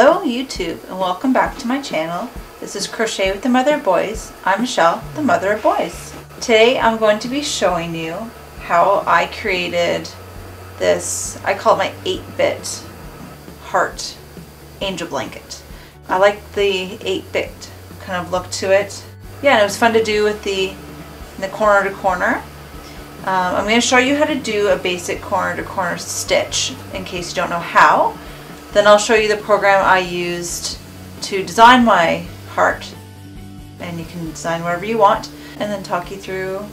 Hello YouTube and welcome back to my channel. This is Crochet with the Mother of Boys. I'm Michelle, the Mother of Boys. Today I'm going to be showing you how I created this, I call it my 8-bit heart angel blanket. I like the 8-bit kind of look to it. Yeah, and it was fun to do with the corner to corner. I'm going to show you how to do a basic corner to corner stitch in case you don't know how. Then I'll show you the program I used to design my heart, and you can design whatever you want, and then talk you through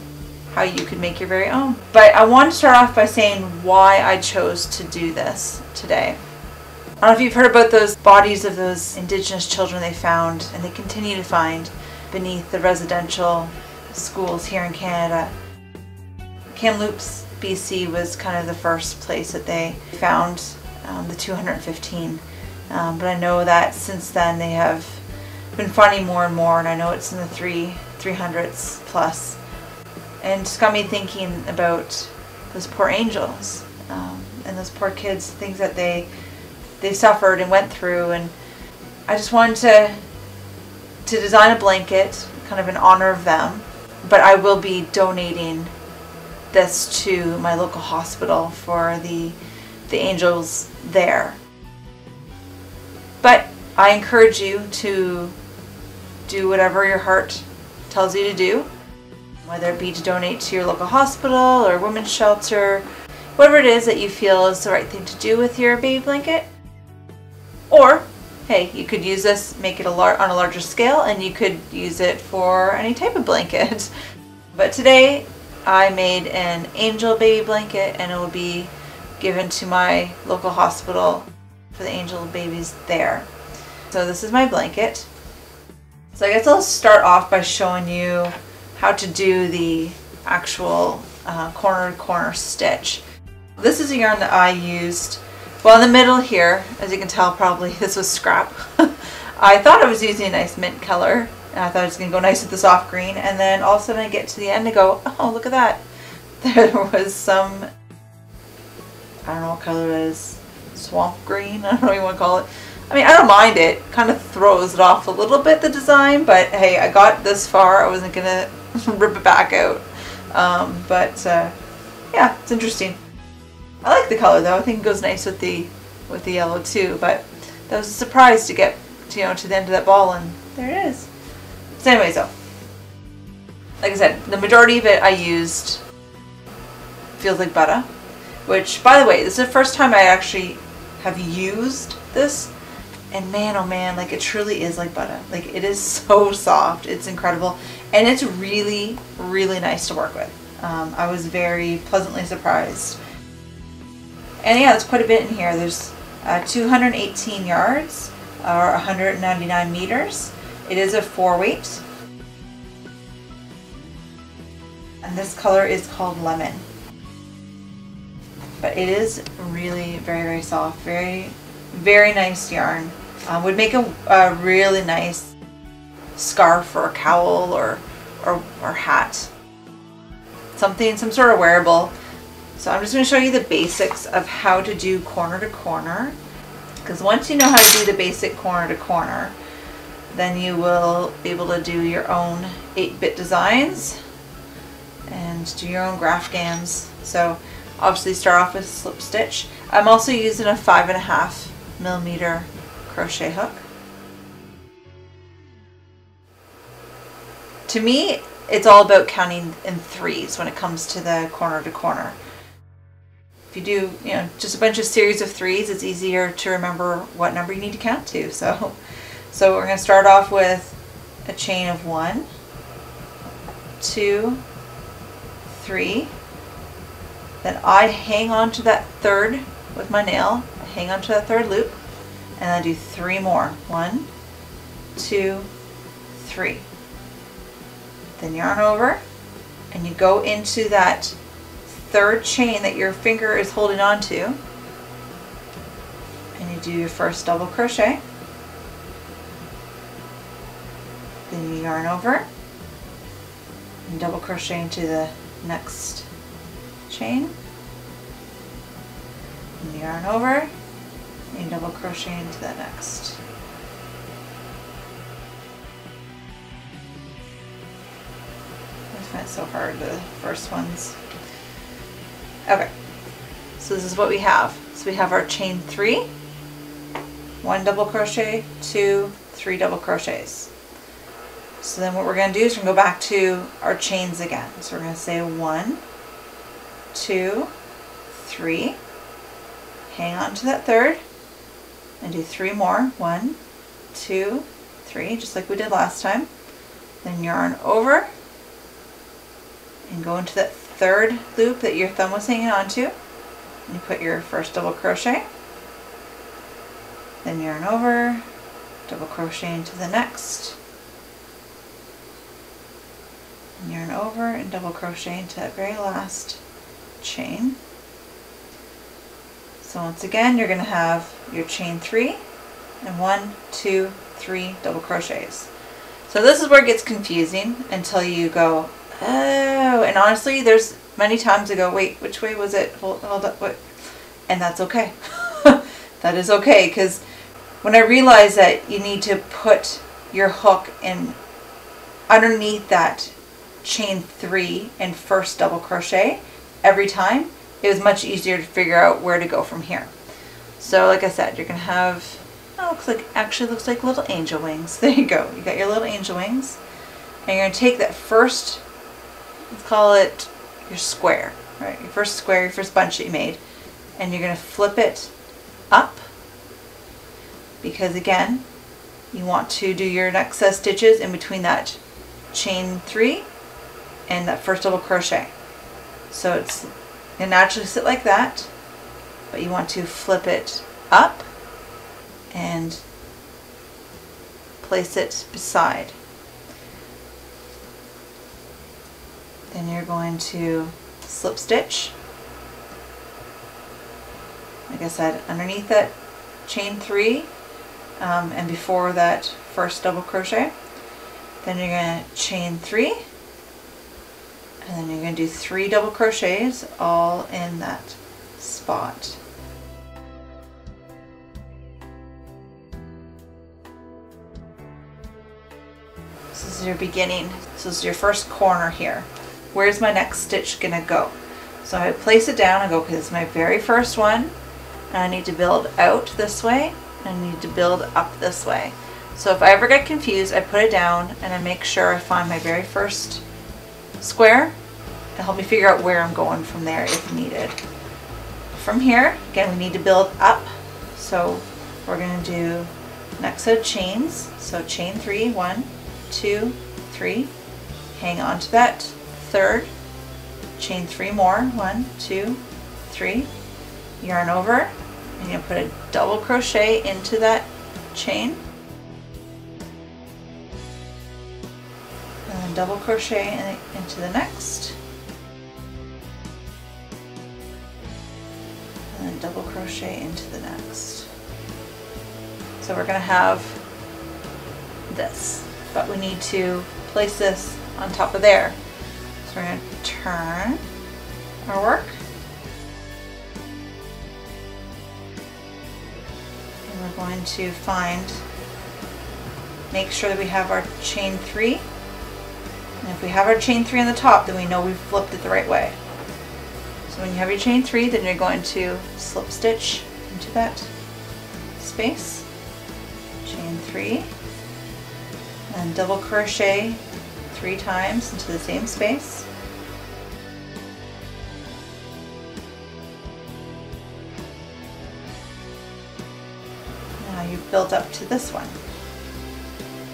how you could make your very own. But I want to start off by saying why I chose to do this today. I don't know if you've heard about those bodies of those indigenous children they found and they continue to find beneath the residential schools here in Canada. Kamloops, BC was kind of the first place that they found the 215, but I know that since then they have been finding more and more, and I know it's in the 300s plus, and just got me thinking about those poor angels and those poor kids, things that they suffered and went through. And I just wanted to design a blanket kind of in honor of them, but I will be donating this to my local hospital for the angels there. But I encourage you to do whatever your heart tells you to do, whether it be to donate to your local hospital or women's shelter, whatever it is that you feel is the right thing to do with your baby blanket. Or hey, you could use this, make it on a larger scale, and you could use it for any type of blanket. But today I made an angel baby blanket, and it will be given to my local hospital for the angel babies there. So this is my blanket. So I guess I'll start off by showing you how to do the actual corner to corner stitch. This is a yarn that I used. Well, in the middle here, as you can tell, probably this was scrap. I thought I was using a nice mint color, and I thought it was going to go nice with the soft green, and then all of a sudden I get to the end and go, oh, look at that. There was some, I don't know what color it is, swamp green, I don't know what you want to call it. I mean, I don't mind it, kind of throws it off a little bit, the design, but hey, I got this far, I wasn't going to rip it back out. Yeah, it's interesting. I like the color though, I think it goes nice with the yellow too, but that was a surprise to get to the end of that ball, and there it is. So anyways though, like I said, the majority of it I used Feels Like Butter, which, by the way, this is the first time I actually have used this, and man, oh man, like it truly is like butter. Like it is so soft, it's incredible, and it's really, really nice to work with. I was very pleasantly surprised. And yeah, there's quite a bit in here. There's 218 yards, or 199 meters. It is a 4-weight. And this color is called Lemon. But it is really very, very soft, very, very nice yarn. Would make a really nice scarf or a cowl or hat. Some sort of wearable. So I'm just going to show you the basics of how to do corner to corner. Because once you know how to do the basic corner to corner, then you will be able to do your own 8-bit designs and do your own graph gams. So obviously start off with slip stitch. I'm also using a 5.5mm crochet hook. To me, it's all about counting in threes when it comes to the corner to corner. If you do, just a bunch of series of threes, it's easier to remember what number you need to count to. So we're going to start off with a chain of 1, 2, 3. Then I hang on to that third with my nail. I hang on to that third loop, and I do 3 more. 1, 2, 3. Then yarn over, and you go into that third chain that your finger is holding on to, and you do your first double crochet. Then you yarn over and double crochet into the next chain, and yarn over and you double crochet into the next. I find it so hard, the first ones. Okay, so this is what we have. So we have our chain 3, 1 double crochet, 2, 3 double crochets. So then what we're going to do is we're going to go back to our chains again. So we're going to say 1, 2, 3, hang on to that third, and do 3 more. 1, 2, 3, just like we did last time. Then yarn over and go into that third loop that your thumb was hanging on to. And you put your first double crochet, then yarn over, double crochet into the next, and yarn over and double crochet into that very last chain. So once again, you're going to have your chain 3 and 1, 2, 3 double crochets. So this is where it gets confusing until you go, oh, and honestly, there's many times I go, wait, which way was it? Hold up, what? And that's okay. That is okay, because when I realized that you need to put your hook in underneath that chain 3 and first double crochet every time, it was much easier to figure out where to go from here. So like I said, you're gonna have, oh, looks like little angel wings. There you go. You got your little angel wings, and you're gonna take that first, let's call it your square, right? Your first square, your first bunch that you made, and you're gonna flip it up, because again, you want to do your next set of stitches in between that chain 3 and that first double crochet. So it's gonna naturally sit like that, but you want to flip it up and place it beside. Then you're going to slip stitch, like I said, underneath that chain 3 and before that first double crochet. Then you're going to chain 3, and then you're going to do 3 double crochets all in that spot. This is your beginning. So this is your first corner here. Where's my next stitch gonna go? So I place it down and go, okay, this is my very first one, and I need to build out this way, and I need to build up this way. So if I ever get confused, I put it down and I make sure I find my very first square and help me figure out where I'm going from there if needed. From here, again, we need to build up. So we're gonna do next set of chains. So chain 3, 1, 2, 3, hang on to that third, chain 3 more, 1, 2, 3, yarn over, and you put a double crochet into that chain, and then double crochet into the next, and then double crochet into the next. So we're going to have this, but we need to place this on top of there. So we're going to turn our work, and we're going to make sure that we have our chain 3, and if we have our chain 3 on the top, then we know we've flipped it the right way. So when you have your chain 3, then you're going to slip stitch into that space, chain 3, and double crochet 3 times into the same space. Now you've built up to this one,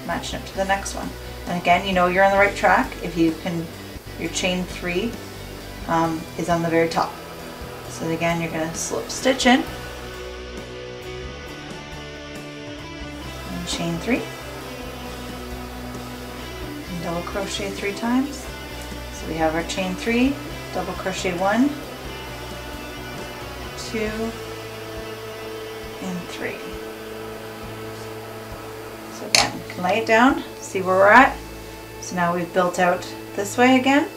matching up to the next one. And again, you know you're on the right track if you can, your chain 3 is on the very top. So again, you're going to slip stitch in, and chain 3, and double crochet 3 times. So we have our chain 3, double crochet 1, 2, and 3. So again, you can lay it down, see where we're at. So now we've built out this way again.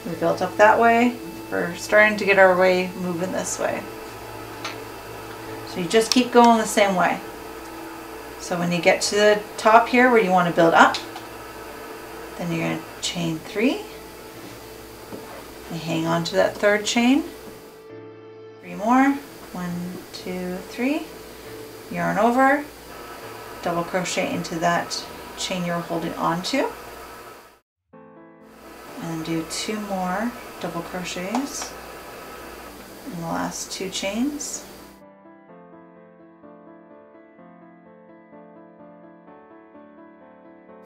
We built up that way. We're starting to get our way moving this way. So you just keep going the same way. So when you get to the top here where you want to build up, then you're going to chain 3. You hang on to that third chain. 3 more. 1, 2, 3. Yarn over, double crochet into that chain you're holding on to, and do 2 more double crochets in the last 2 chains.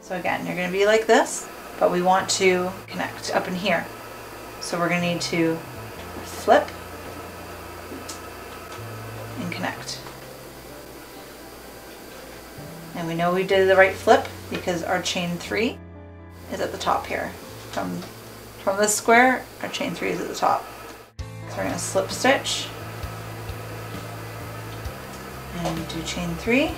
So again, you're going to be like this, but we want to connect up in here. So we're going to need to flip and connect. And we know we did the right flip because our chain 3 is at the top here. From this square, our chain 3 is at the top. So we're going to slip stitch and do chain 3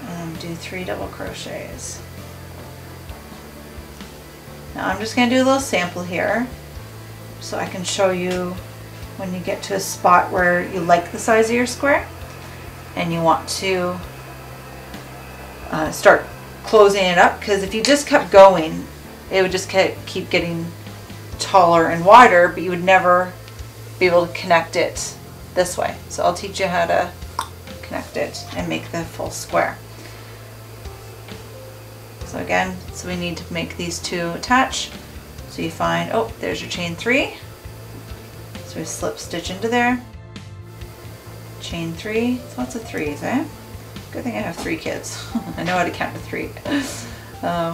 and do 3 double crochets. Now I'm just going to do a little sample here so I can show you when you get to a spot where you like the size of your square and you want to start closing it up, because if you just kept going it would just keep getting taller and wider, but you would never be able to connect it this way. So I'll teach you how to connect it and make the full square. So again, so we need to make these 2 attach. So you find, oh, there's your chain 3. So we slip stitch into there. Chain 3, so lots of 3s, eh? Good thing I have 3 kids. I know how to count to 3.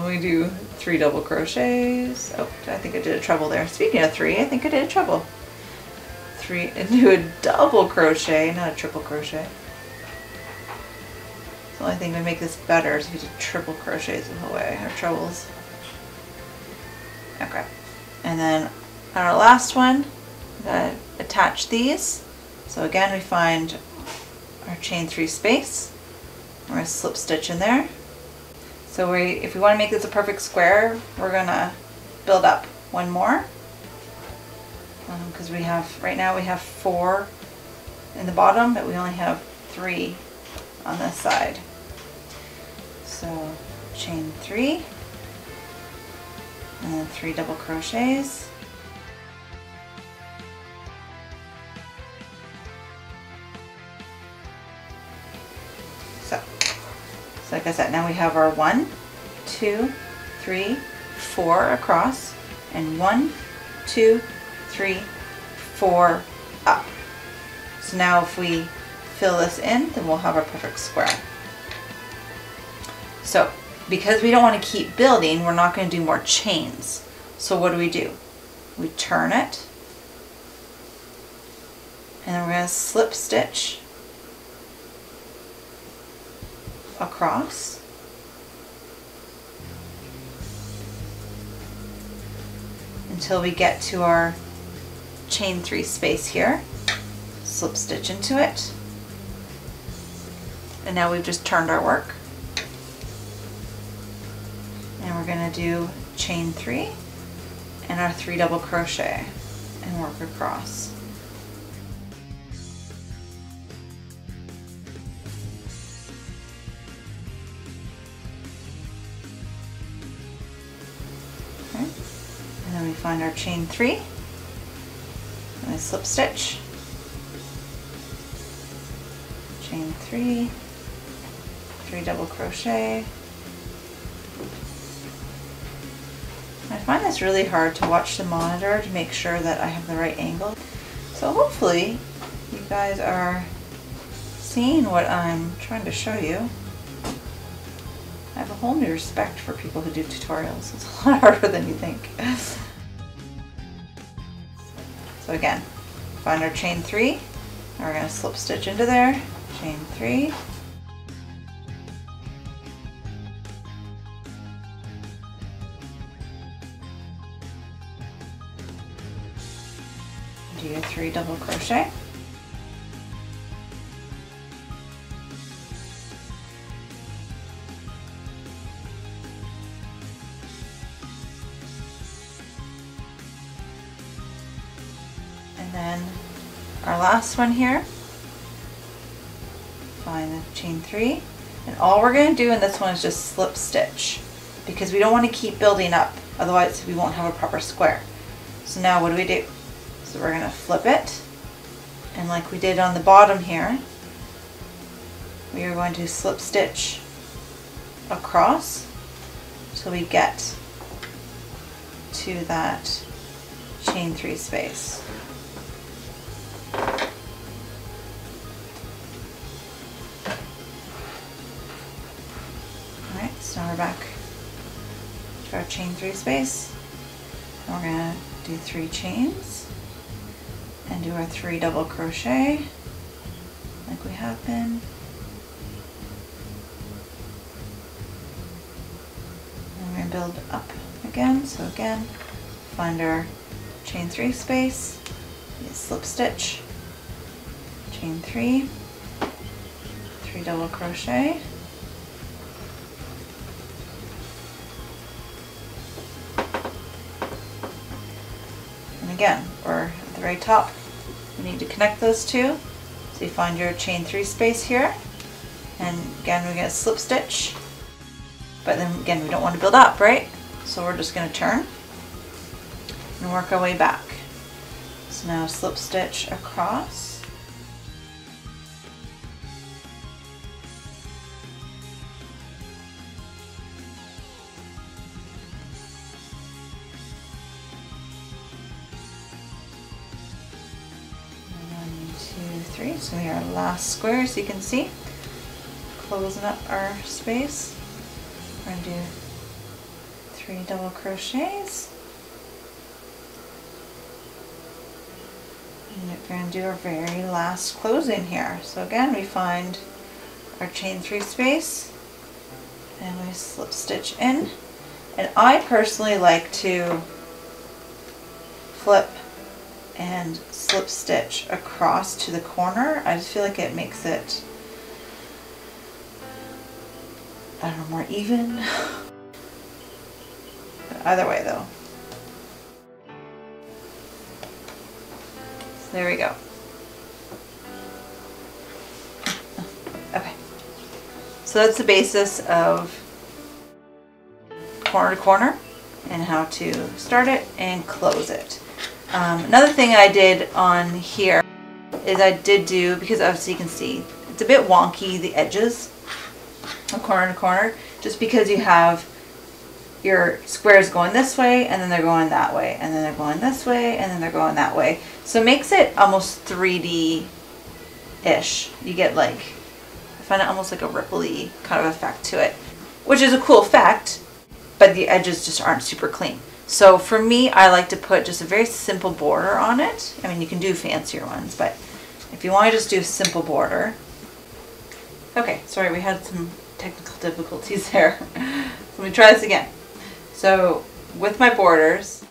We do 3 double crochets. Oh, I think I did a treble there. Speaking of 3, I think I did a treble. 3 and do a double crochet, not a triple crochet. The only thing to make this better is if you do triple crochets in the way, or trebles. Okay, and then on our last one, we're going to attach these. So again, we find our chain 3 space. We're going to slip stitch in there. So if we want to make this a perfect square, we're going to build up 1 more. Because right now we have 4 in the bottom, but we only have 3 on this side. So chain 3 and then 3 double crochets. So like I said, now we have our 1, 2, 3, 4 across, and 1, 2, 3, 4 up. So now if we fill this in, then we'll have our perfect square. So because we don't want to keep building, we're not going to do more chains. So what do? We turn it, and then we're going to slip stitch across, until we get to our chain 3 space here. Slip stitch into it, and now we've just turned our work. And we're going to do chain 3 and our 3 double crochet and work across. Okay. And then we find our chain 3 and I slip stitch, chain 3, 3 double crochet. I find this really hard to watch the monitor to make sure that I have the right angle. So hopefully you guys are seeing what I'm trying to show you. I have a whole new respect for people who do tutorials. It's a lot harder than you think. So again, find our chain 3, and we're going to slip stitch into there, chain 3, do your 3 double crochet, and then our last one here. Find the chain 3, and all we're going to do in this one is just slip stitch, because we don't want to keep building up, otherwise we won't have a proper square. So now what do? So we're going to flip it, and like we did on the bottom here, we are going to slip stitch across till we get to that chain 3 space. Alright, so now we're back to our chain 3 space. And we're going to do 3 chains and do our 3 double crochet like we have been. And we're going to build up again. So again, find our chain 3 space, slip stitch, chain 3, 3 double crochet, and again we're at the very top. We need to connect those two. So you find your chain 3 space here, and again we're going to slip stitch, but then again we don't want to build up, right? So we're just going to turn and work our way back. So now slip stitch across, and 1, 2, 3. It's going to be our last square, so you can see, closing up our space. We're going to do 3 double crochets. And we're going to do our very last closing here. So again, we find our chain 3 space and we slip stitch in. And I personally like to flip and slip stitch across to the corner. I just feel like it makes it, I don't know, more even. But either way though. There we go. Okay. So that's the basis of corner to corner and how to start it and close it. Another thing I did on here is I did do, because obviously you can see it's a bit wonky, the edges of corner to corner, just because you have your squares going this way and then they're going that way and then they're going this way and then they're going that way. So it makes it almost 3D-ish. You get like, I find it almost like a rippley kind of effect to it, which is a cool effect, but the edges just aren't super clean. So for me, I like to put just a very simple border on it. I mean, you can do fancier ones, but if you want to just do a simple border. Okay, sorry, we had some technical difficulties there. Let me try this again. So with my borders,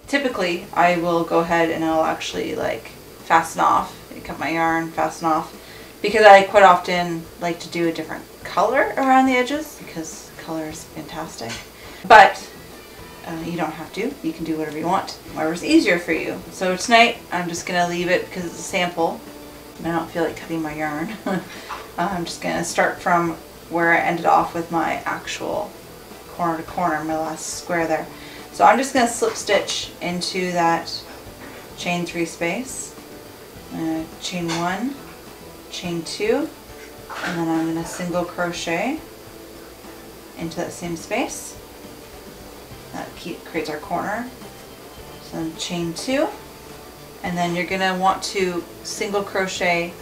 typically I will go ahead and I'll actually like fasten off, cut my yarn, fasten off, because I quite often like to do a different color around the edges because color is fantastic. But you don't have to. You can do whatever you want, whatever's easier for you. So tonight I'm just going to leave it because it's a sample and I don't feel like cutting my yarn. I'm just going to start from where I ended off with my actual corner to corner, my last square there. So I'm just going to slip stitch into that chain 3 space, chain 1, chain 2, and then I'm going to single crochet into that same space. That creates our corner. So then chain 2, and then you're going to want to single crochet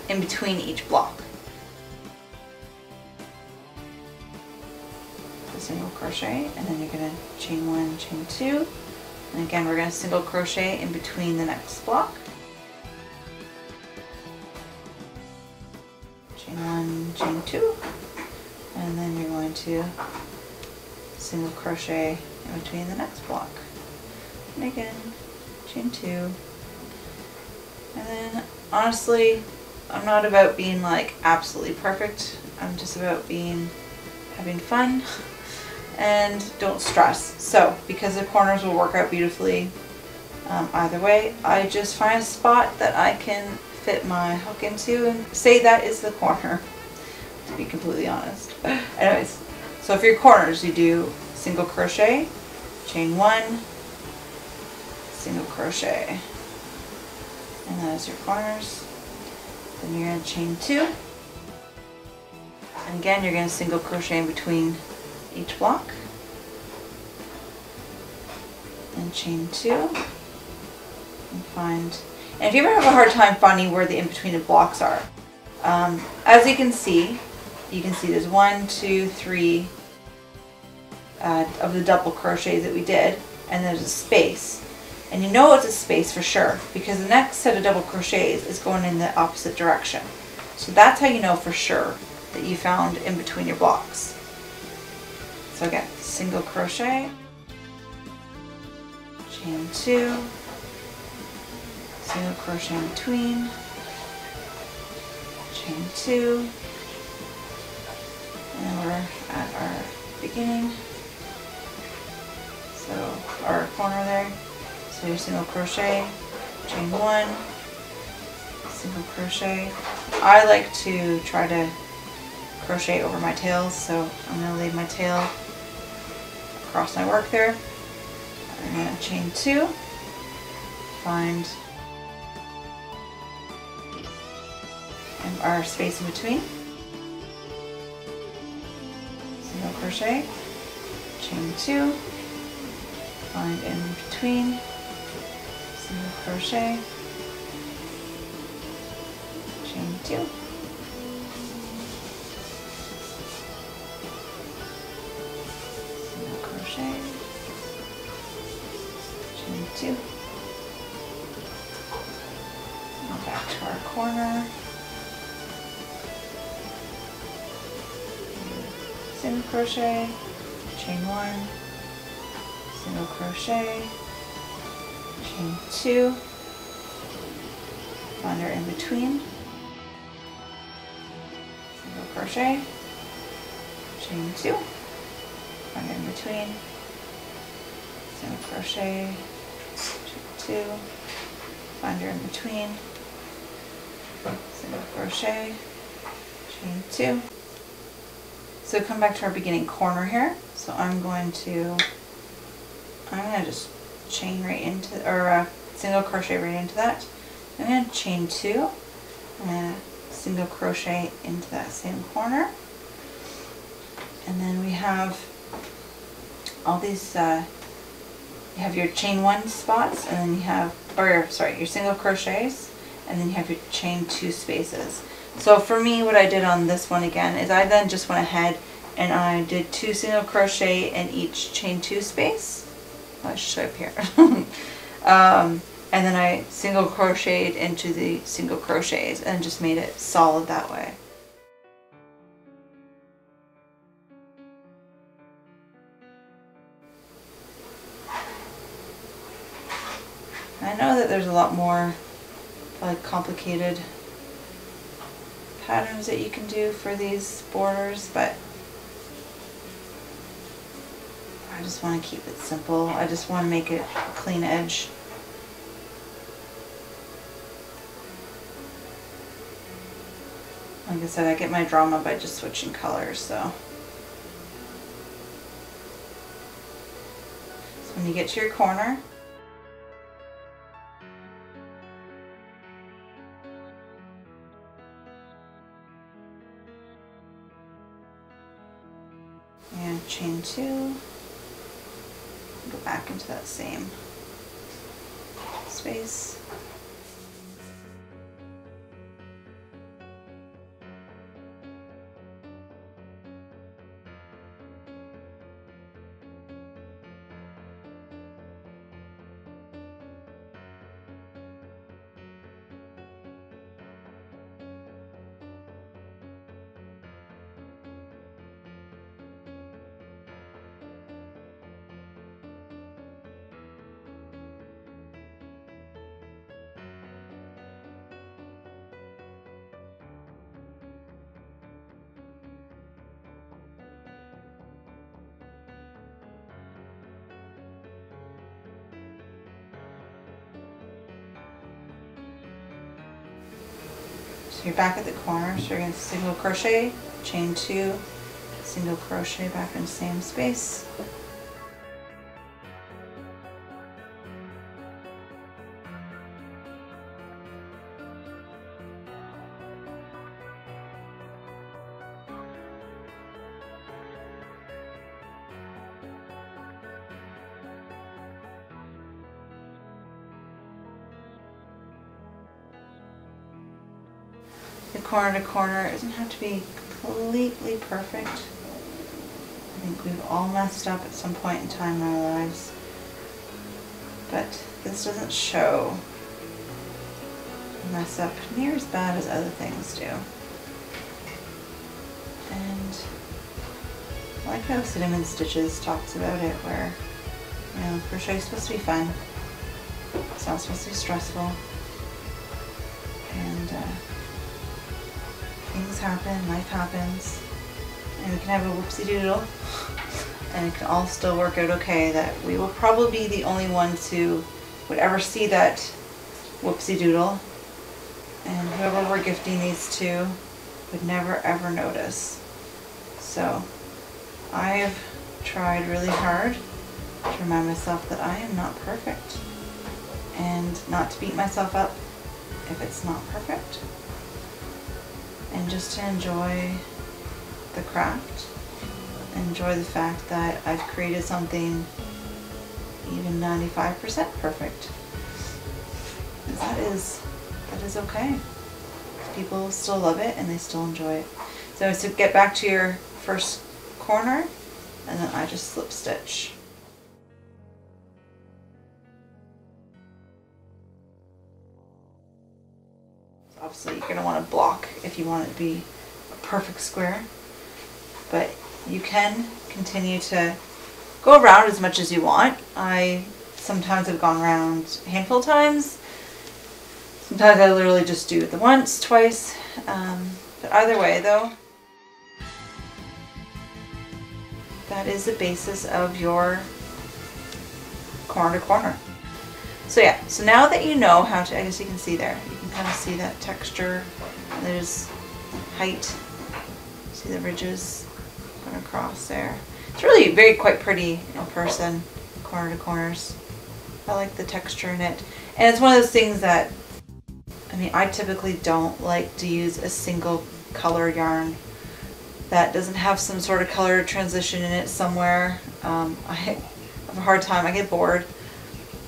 in between each block. Single crochet, and then you're going to chain 1, chain 2, and again we're going to single crochet in between the next block. Chain 1, chain 2, and then you're going to single crochet in between the next block. And again, chain 2. And then honestly, I'm not about being like absolutely perfect. I'm just about having fun. And don't stress. So because the corners will work out beautifully, Either way, I just find a spot that I can fit my hook into and say that is the corner, to be completely honest. Anyways, so for your corners, you do single crochet, chain 1, single crochet, and that is your corners. Then you're going to chain 2, and again you're going to single crochet in between each block, and chain 2, and find. And if you ever have a hard time finding where the in-between the blocks are, as you can see there's 1, 2, 3 of the double crochets that we did, and there's a space. And you know it's a space for sure because the next set of double crochets is going in the opposite direction. So that's how you know for sure that you found in between your blocks. So again, single crochet, chain 2, single crochet in between, chain 2, and we're at our beginning, so our corner there. So your single crochet, chain 1, single crochet. I like to try to crochet over my tails, so I'm going to leave my tail across my work there. I'm going to chain 2, find our space in between, single crochet, chain 2, find in between, single crochet, chain 2, single crochet, chain 2, go back to our corner, single crochet, chain 1, single crochet, chain 2, find our in between, single crochet, chain 2, find our in between, single crochet, chain 2, find our in between, single crochet, chain 2. So come back to our beginning corner here. So I'm going to just chain right into, or single crochet right into that. I'm going to chain 2, I'm going to single crochet into that same corner, and then we have all these, you have your chain 1 spots, and then you have, or sorry, your single crochets, and then you have your chain 2 spaces. So for me, what I did on this one again is I then just went ahead and I did 2 single crochet in each chain 2 space. Oh, I should show up here. And then I single crocheted into the single crochets and just made it solid that way. I know that there's a lot more like complicated patterns that you can do for these borders, but I just want to keep it simple. I just want to make it a clean edge. Like I said, I get my drama by just switching colors, so when you get to your corner, and chain 2, go back into that same space. So you're back at the corner, so you're going to single crochet, chain 2, single crochet back in the same space. The corner to corner, it doesn't have to be completely perfect. I think we've all messed up at some point in time in our lives, but this doesn't show mess up near as bad as other things do. And I like how Cinnamon Stitches talks about it, where, you know, crochet is supposed to be fun. It's not supposed to be stressful. And things happen, life happens, and we can have a whoopsie doodle, and it can all still work out okay. That we will probably be the only ones who would ever see that whoopsie doodle, and whoever we're gifting these to would never ever notice. So I've tried really hard to remind myself that I am not perfect, and not to beat myself up if it's not perfect, and just to enjoy the craft, enjoy the fact that I've created something even 95% perfect. That is okay. People still love it and they still enjoy it. So get back to your first corner, and then I just slip stitch. Obviously, you're going to want to block if you want it to be a perfect square, but you can continue to go around as much as you want. I sometimes have gone around a handful of times. Sometimes I literally just do it the once, twice, but either way though, that is the basis of your corner to corner. So yeah, so now that you know how to, I guess you can see there, you can kind of see that texture, there's height, see the ridges going across there. It's really quite pretty in person, corner to corners. I like the texture in it. And it's one of those things that, I mean, I typically don't like to use a single color yarn that doesn't have some sort of color transition in it somewhere. I have a hard time, I get bored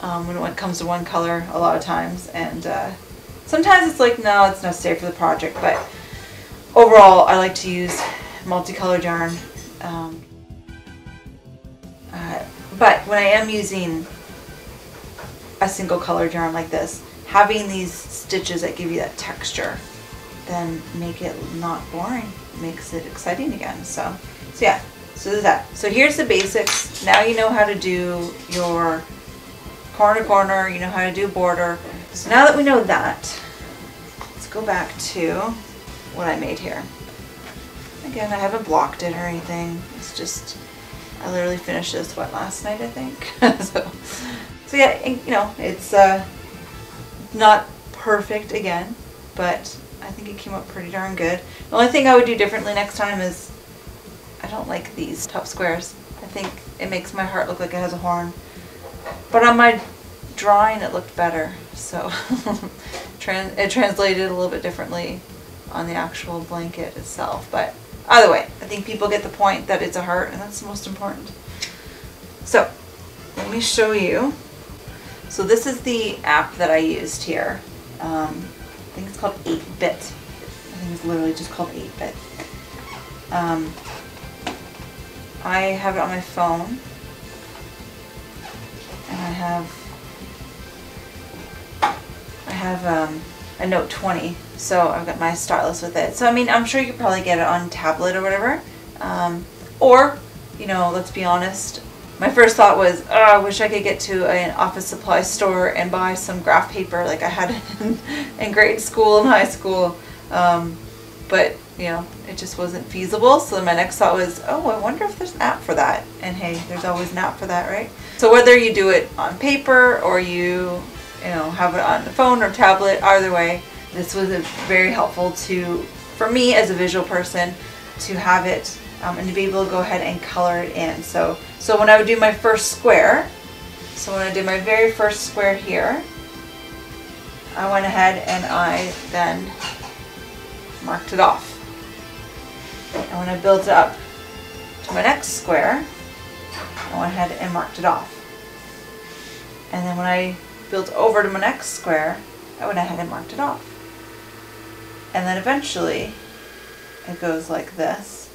when it comes to one color a lot of times, and sometimes it's like, no, it's necessary for the project, but overall I like to use multicolored yarn. But when I am using a single colored yarn like this, having these stitches that give you that texture then make it not boring, makes it exciting again. So yeah, so there's that. So here's the basics. Now you know how to do your corner to corner, you know how to do border. So now that we know that, let's go back to what I made here. Again, I haven't blocked it or anything. It's just, I literally finished this, what, last night, I think? so yeah, you know, it's not perfect again, but I think it came up pretty darn good. The only thing I would do differently next time is, I don't like these top squares. I think it makes my heart look like it has a horn. But on my drawing it looked better, so it translated a little bit differently on the actual blanket itself. But either way, I think people get the point that it's a heart, and that's the most important. So let me show you. So this is the app that I used here. I think it's called 8-Bit. I think it's literally just called 8-Bit. I have it on my phone, and I have a Note 20, so I've got my stylus with it. So I mean, I'm sure you could probably get it on tablet or whatever, or, you know, let's be honest, my first thought was, oh, I wish I could get to an office supply store and buy some graph paper like I had in grade school and high school, but you know, it just wasn't feasible. So my next thought was, oh, I wonder if there's an app for that. And hey, there's always an app for that, right? So whether you do it on paper or you know, have it on the phone or tablet, either way, this was very helpful for me as a visual person to have it and to be able to go ahead and color it in. So when I would do my first square, so when I did my very first square here, I went ahead and I then marked it off. And when I built it up to my next square, I went ahead and marked it off. And then when I built over to my next square, I went ahead and marked it off. And then eventually it goes like this,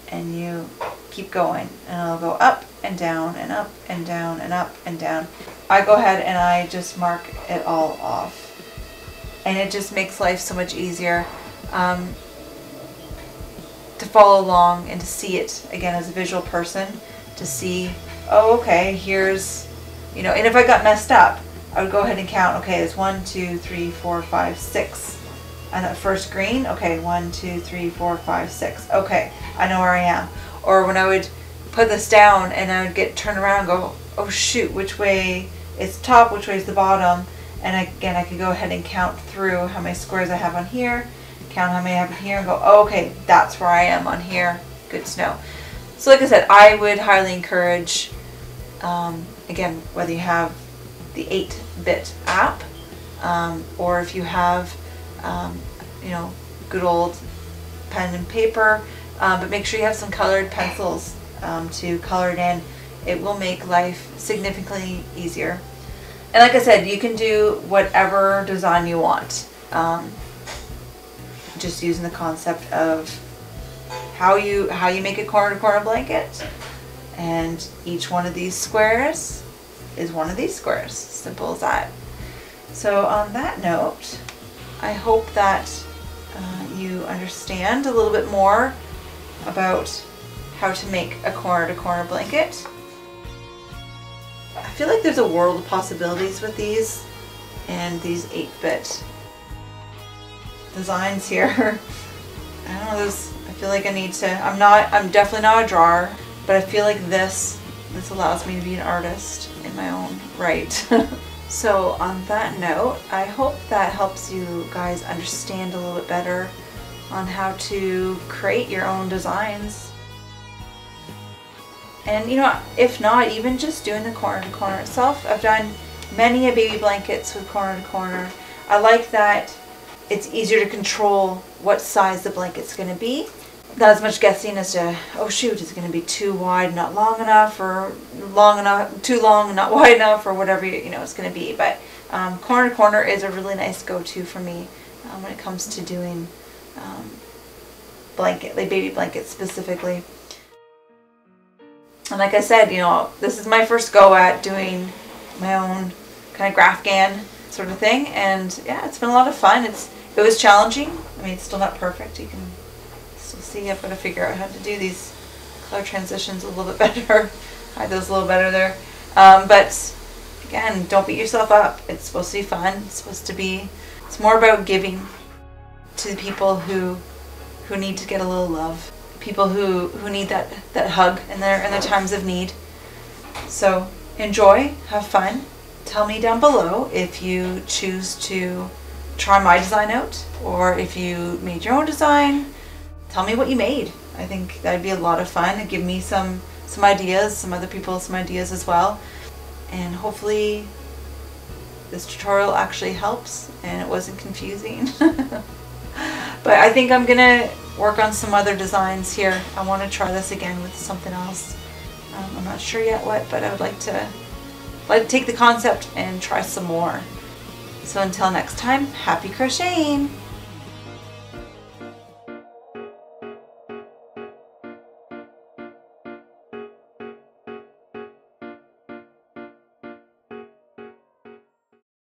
and you keep going, and it'll go up and down and up and down and up and down. I go ahead and I just mark it all off, and it just makes life so much easier to follow along and to see it again as a visual person, to see, oh okay, here's, you know, and if I got messed up, I would go ahead and count, okay, there's 1, 2, 3, 4, 5, 6. And that first green, okay, 1, 2, 3, 4, 5, 6. Okay, I know where I am. Or when I would put this down and I would get turned around and go, oh shoot, which way is the top, which way is the bottom? And again, I could go ahead and count through how many squares I have on here, count how many I have in here, and go, oh, okay, that's where I am on here. Good to know. So like I said, I would highly encourage, again, whether you have the 8-bit app, or if you have you know, good old pen and paper, but make sure you have some colored pencils to color it in. It will make life significantly easier. And like I said, you can do whatever design you want, just using the concept of how you make a corner-to-corner blanket, and each one of these squares is one of these squares. Simple as that. So on that note, I hope that you understand a little bit more about how to make a corner-to-corner blanket. I feel like there's a world of possibilities with these and these 8-bit designs here. I don't know, I feel like I need to, I'm definitely not a drawer, but I feel like this allows me to be an artist in my own right. So on that note, I hope that helps you guys understand a little bit better on how to create your own designs. And you know, if not, even just doing the corner to corner itself. I've done many a baby blankets with corner to corner. I like that it's easier to control what size the blanket's going to be. Not as much guessing as to, oh shoot, is it going to be too wide, not long enough, or long enough, too long, not wide enough, or whatever you know it's going to be. But corner to corner is a really nice go-to for me when it comes to doing baby blankets specifically. And like I said, you know, this is my first go at doing my own kind of Grafgan sort of thing, and yeah, it's been a lot of fun. It was challenging. I mean, it's still not perfect. You can still see I've got to figure out how to do these color transitions a little bit better, hide those a little better there. But again, don't beat yourself up. It's supposed to be fun. It's more about giving to the people who need to get a little love. People who need that hug in their times of need. So enjoy, have fun. Tell me down below if you choose to try my design out, or if you made your own design. Tell me what you made. I think that'd be a lot of fun. It'd give me some ideas, some other people some ideas as well. And hopefully this tutorial actually helps and it wasn't confusing. But I think I'm gonna work on some other designs here. I want to try this again with something else. I'm not sure yet what, but I would like to take the concept and try some more. So until next time, happy crocheting!